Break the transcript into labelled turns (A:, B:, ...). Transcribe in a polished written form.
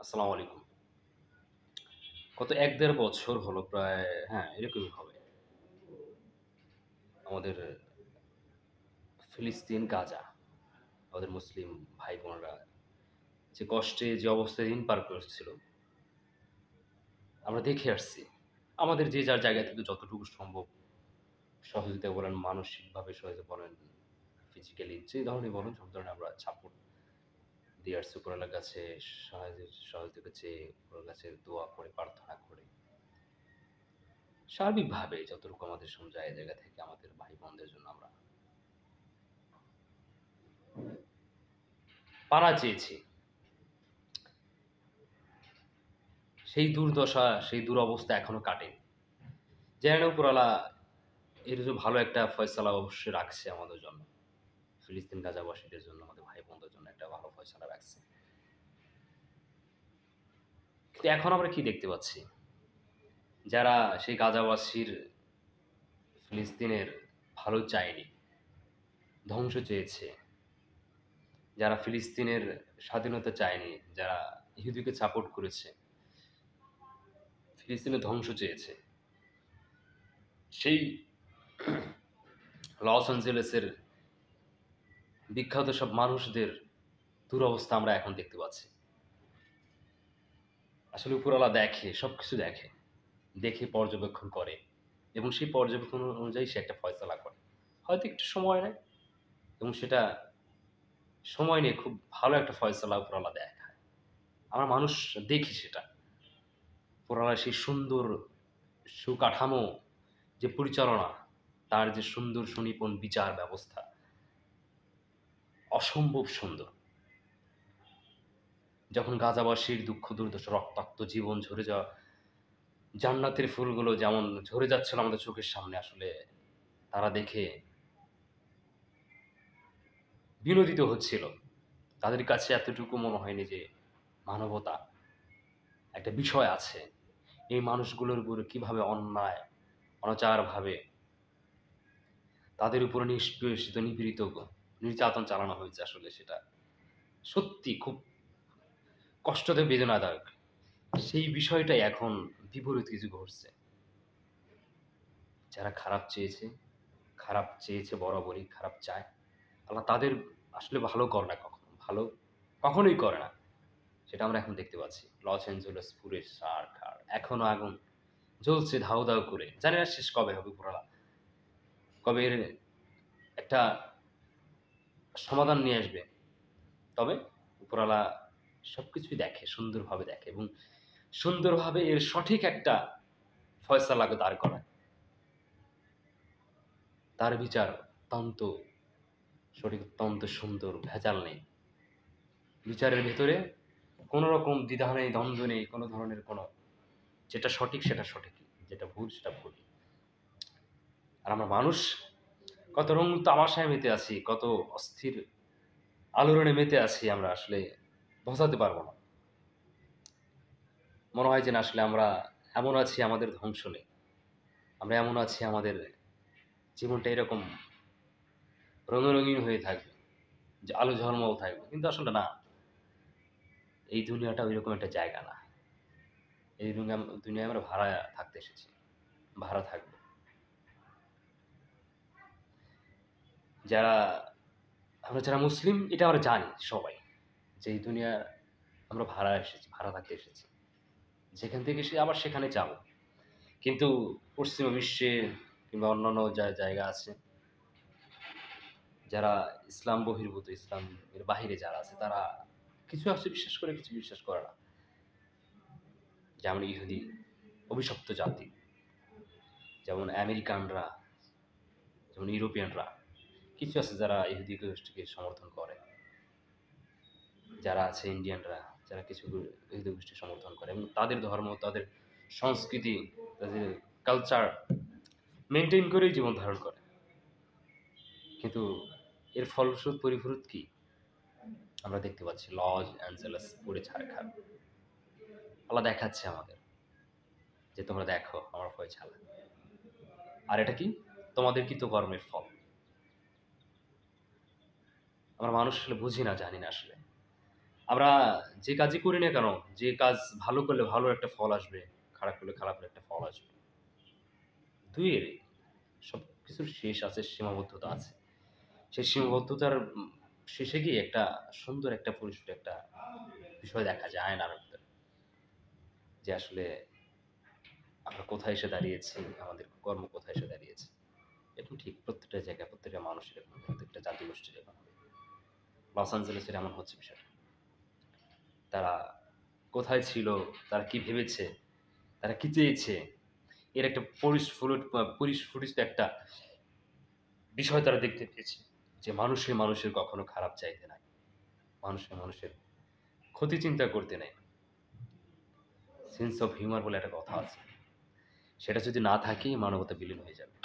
A: আসসালামু আলাইকুম। গত ১-১.৫ বছর হলো প্রায়, হ্যাঁ, এরকমই হবে। আমাদের ফিলিস্তিন, গাজা, আমাদের মুসলিম ভাই-বোনেরা যে কষ্টে যে অবস্থায় দিন পার করছিল, আমরা দেখে আসছি। আমাদের যে যার জায়গা থেকে যতটুকু সম্ভব সহযোগিতা বলেন, মানসিকভাবে সহায়তা বলেন, ফিজিক্যালি যে ধরনের বলেন, সব ধরনের আমরা সাপোর্ট দিয়ে আসছি উপরওয়ালার কাছে। সহযোগিতা চেয়ে উপরওয়ালার কাছে দোয়া করে, প্রার্থনা করে। সার্বিকভাবে যতটুকু আমাদের যায় জায়গা থেকে আমাদের ভাই-বোনদের জন্য আমরা পাড়া চেয়েছি। সেই দুর্দশা, সেই দুরবস্থা এখনো কাটেনি। জানি না উপরওয়ালা এর যে ভালো একটা ফয়সালা অবশ্যই রাখছে আমাদের জন্য। ফিলিস্তিন গাজাবাসীদের জন্য, আমাদের ভাই-বোনদের জন্য একটা ভালো ফয়সালা রাখছে। কিন্তু এখন আমরা কি দেখতে পাচ্ছি? যারা সেই গাজাবাসীর, ফিলিস্তিনের ভালো চায়নি, ধ্বংস চেয়েছে, যারা ফিলিস্তিনের স্বাধীনতা চায়নি, যারা ইহুদিকে সাপোর্ট করেছে, ফিলিস্তিনের ধ্বংস চেয়েছে, সেই লস এঞ্জেলেসের বিখ্যাত সব মানুষদের দুরবস্থা আমরা এখন দেখতে পাচ্ছি। আসলে উপরওয়ালা দেখে, সবকিছু দেখে। দেখে পর্যবেক্ষণ করে এবং সেই পর্যবেক্ষণ অনুযায়ী সে একটা ফয়সালা করে। হয়তো একটু সময় নেয় এবং সেটা সময় নিয়ে খুব ভালো একটা ফয়সালা উপরওয়ালা দেখায়। আমরা মানুষ দেখি সেটা। উপরওয়ালার সেই সুন্দর সুকাঠামো যে পরিচালনা, তার যে সুন্দর সুনিপুণ বিচার ব্যবস্থা, অসম্ভব সুন্দর। যখন গাজাবাসীর দুঃখ দুর্দশা, রক্তাক্ত জীবন ঝরে যাওয়া, জান্নাতের ফুলগুলো যেমন ঝরে যাচ্ছিল আমাদের চোখের সামনে, আসলে তারা দেখে বিনোদিত হচ্ছিল। তাদের কাছে এতটুকু মনে হয়নি যে মানবতা একটা বিষয় আছে। এই মানুষগুলোর উপরে কিভাবে অন্যায়, অনাচারভাবে তাদের উপরে নিষ্পেষিত, নিপীড়িত, নির্যাতন চালানো হয়েছে, আসলে সেটা সত্যি খুব কষ্টদায়ক, বেদনাদায়ক। সেই বিষয়টাই এখন বিপরীত কিছু ঘটছে। যারা খারাপ চেয়েছে বরাবরই খারাপ চায়। আল্লাহ তাদের আসলে ভালো করে না কখনো। ভালো কখনোই করে না। সেটা আমরা এখন দেখতে পাচ্ছি। লস এঞ্জেলস পুড়ে ছারখার। এখনো আগুন জ্বলছে ধাউ, ধাউ করে। জানি না শেষ কবে হবে উপরওয়ালা। কবে এর একটা সমাধান নিয়ে আসবে। তবে উপরওয়ালা সবকিছুই দেখে, সুন্দরভাবে দেখে এবং সুন্দরভাবে এর সঠিক একটা ফয়সালাকে দাঁড় করায়। তার বিচার অত্যন্ত সঠিক, অত্যন্ত সুন্দর, ভেজাল নেই। বিচারের ভেতরে কোনো রকম দ্বিধা নেই, দ্বন্দ্ব নেই, কোনো ধরনের কোনো, যেটা সঠিক সেটা সঠিকই, যেটা ভুল সেটা ভুলই। আর আমরা মানুষ কত রঙ তামাশায় মেতে আছি, কত অস্থির আলোড়নে মেতে আছি, আমরা আসলে বোঝাতে পারবো না। মনে হয় যে না, আসলে আমরা এমন আছি আমাদের ধ্বংস নেই। আমরা এমন আছি আমাদের জীবনটা এরকম রঙে রঙিন হয়ে থাকবে, যে আলো ঝলমল থাকবে। কিন্তু আসলে না, এই দুনিয়াটা ঐরকম একটা জায়গা না। এই দুনিয়ায় আমরা ভাড়া থাকতে এসেছি। ভাড়া থাকবো। যারা যারা মুসলিম, এটা আমরা জানি সবাই। যে এই দুনিয়া আমরা ভাড়া এসেছি, ভাড়া থাকতে এসেছি। যেখান থেকে এসে আবার সেখানে যাবো। কিন্তু পশ্চিমা বিশ্বে কিংবা অন্যান্য জায়গা আছে, যারা ইসলাম বহির্ভূত, ইসলামের বাহিরে যারা আছে, তারা কিছু আছে বিশ্বাস করে, কিছু বিশ্বাস করে না। যেমন ইহুদি, অভিশপ্ত জাতি। যেমন আমেরিকানরা, যেমন ইউরোপিয়ানরা। কিছু আছে যারা ইহুদি গোষ্ঠীকে সমর্থন করে। যারা আছে ইন্ডিয়ানরা, যারা কিছু ইহুদি গোষ্ঠী সমর্থন করে এবং তাদের ধর্ম, তাদের সংস্কৃতি, তাদের কালচার মেনটেন করেই জীবন ধারণ করে। কিন্তু এর ফলস্বরূপ পরিফুরুত কি? আমরা দেখতে পাচ্ছি লস অ্যাঞ্জেলেস পুড়ে ছারখার। আল্লাহ দেখাচ্ছে আমাদের যে তোমরা দেখো আমার ফয়সালা। আর এটা কি? তোমাদের কৃতকর্মের ফল। আমরা মানুষ আসলে বুঝি না, জানি না আসলে। আমরা যে কাজই করি না কেন, যে কাজ ভালো করলে ভালো একটা ফল আসবে, খারাপ করলে খারাপের একটা ফল আসবে। ২ এরই। সবকিছুর শেষ আছে, সীমাবদ্ধতা আছে। সেই সীমাবদ্ধতার শেষে গিয়ে একটা সুন্দর একটা পরিষ্কার একটা বিষয় দেখা যায় আয়নার ভিতরে। যে আসলে আমরা কোথায় এসে দাঁড়িয়েছি, আমাদের কর্ম কোথায় এসে দাঁড়িয়েছে। এরকম ঠিক প্রত্যেকটা জায়গায়, প্রত্যেকটা মানুষের এরকম, প্রত্যেকটা জাতিগোষ্ঠীর এরকম হবে। লস অ্যাঞ্জেলেসের এমন হচ্ছে বিষয়টা। তারা কোথায় ছিল, তারা কি ভেবেছে, তারা কি চেয়েছে, এর একটা পরিস্ফুটিত একটা বিষয় তারা দেখতে পেয়েছে। যে মানুষের কখনো খারাপ চাইতে নাই। মানুষের ক্ষতি চিন্তা করতে নাই। সেন্স অফ হিউমার বলে একটা কথা আছে। সেটা যদি না থাকে মানবতা বিলীন হয়ে যাবে।